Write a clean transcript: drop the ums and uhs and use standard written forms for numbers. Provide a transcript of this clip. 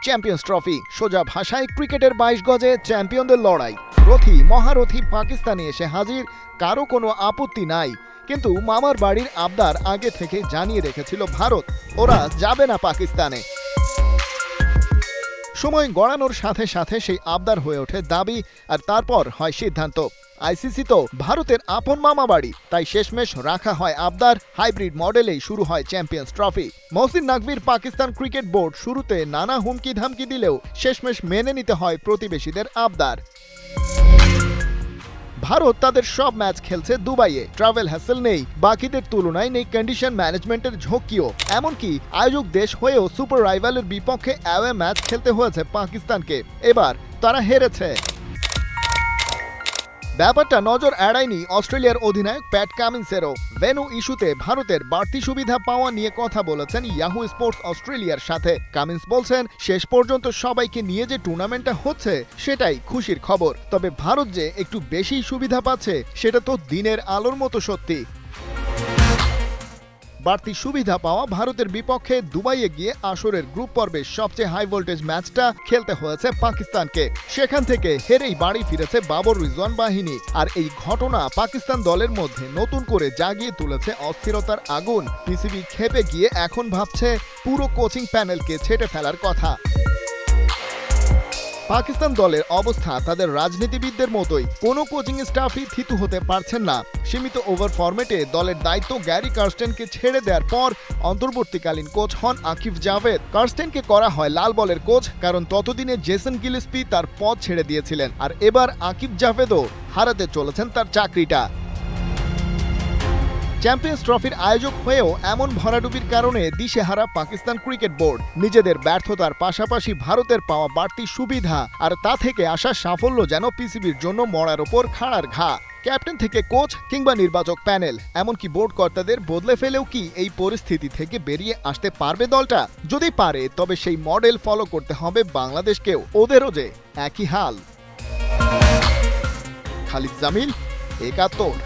Champions trophy. সোজা ভাষায় ক্রিকেটের 22 গজে চ্যাম্পিয়নদের লড়াই। রথী মহারথী পাকিস্তানে এসে হাজির, কারো কোনো আপত্তি নাই। কিন্তু মামার বাড়ির আবদার আগে থেকে জানিয়ে রেখেছিল ভারত, ওরা যাবে না পাকিস্তানে। সময় গড়ানোর সাথে সাথে সেই আবদার হয়ে ওঠে দাবি, আর তারপর হয় সিদ্ধান্ত। আইসিসি তো ভারতের আপন মামা বাড়ি, তাই শেষমেশ রাখা হয় আবদার। হাইব্রিড মডেলেই শুরু হয় চ্যাম্পিয়ন্স ট্রফি। মহসিন নাকভির পাকিস্তান ক্রিকেট বোর্ড শুরুতে নানা হুমকি ধামকি দিলেও শেষমেশ মেনে নিতে হয় প্রতিবেশীদের আবদার। ভারত তাদের সব ম্যাচ খেলছে দুবাইয়ে, ট্রাভেল হ্যাসেল নেই, বাকিদের তুলনায় নেই কন্ডিশন ম্যানেজমেন্টের ঝক্কিও। এমনকি আয়োজক দেশ হয়েও সুপার রাইভালের বিপক্ষে অ্যাওয়ে ম্যাচ খেলতে হয়েছে পাকিস্তানকে। এবার তারা হেরেছে। ব্যাপারটা নজর এড়ায়নি অস্ট্রেলিয়ার অধিনায়ক প্যাট কামিন্সেরও। ভেন্যু ইস্যুতে ভারতের বাড়তি সুবিধা পাওয়া নিয়ে কথা বলেছেন ইয়াহু স্পোর্টস অস্ট্রেলিয়ার সাথে। কামিন্স বলছেন, শেষ পর্যন্ত সবাইকে নিয়ে যে টুর্নামেন্টটা হচ্ছে সেটাই খুশির খবর। তবে ভারত যে একটু বেশি সুবিধা পাচ্ছে সেটা তো দিনের আলোর মতো সত্যি। বাড়তি সুবিধা পাওয়া ভারতের বিপক্ষে দুবাইয়ে গিয়ে আসরের গ্রুপ পর্বের সবচেয়ে হাই ভোল্টেজ ম্যাচটা খেলতে হয়েছে পাকিস্তানকে। সেখান থেকে হেরেই বাড়ি ফিরেছে বাবর রিজওয়ান বাহিনী। আর এই ঘটনা পাকিস্তান দলের মধ্যে নতুন করে জাগিয়ে তুলেছে অস্থিরতার আগুন। পিসিবি খেপে গিয়ে এখন ভাবছে পুরো কোচিং প্যানেলকে ছেঁটে ফেলার কথা। পাকিস্তান দলের অবস্থা তাদের রাজনীতিবিদদের মতোই, কোনো কোচিং স্টাফই থিতু হতে পারছেন না। সীমিত ওভার ফরম্যাটে দলের দায়িত্ব গ্যারি কার্স্টেনকে ছেড়ে দেওয়ার পর অন্তর্বর্তীকালীন কোচ হন আকিব জাভেদ। কার্স্টেনকে করা হয় লাল বলের কোচ, কারণ ততদিনে জেসন গিলস্পি তার পদ ছেড়ে দিয়েছিলেন। আর এবার আকিব জাভেদও হারাতে চলেছেন তার চাকরিটা। চ্যাম্পিয়ন্স ট্রফির আয়োজক হয়েও এমন ভরাডুবির কারণে দিশেহারা পাকিস্তান ক্রিকেট বোর্ড। নিজেদের ব্যর্থতার পাশাপাশি ভারতের পাওয়া বাড়তি সুবিধা আর তা থেকে আসা সাফল্য যেন পিসিবির জন্য মরার ওপর খাড়ার ঘা। ক্যাপ্টেন থেকে কোচ কিংবা নির্বাচক প্যানেল, এমনকি বোর্ড কর্তাদের বদলে ফেলেও কি এই পরিস্থিতি থেকে বেরিয়ে আসতে পারবে দলটা? যদি পারে তবে সেই মডেল ফলো করতে হবে বাংলাদেশকেও। ওদেরও যে একই হাল। খালিদ জামিল, ৭১।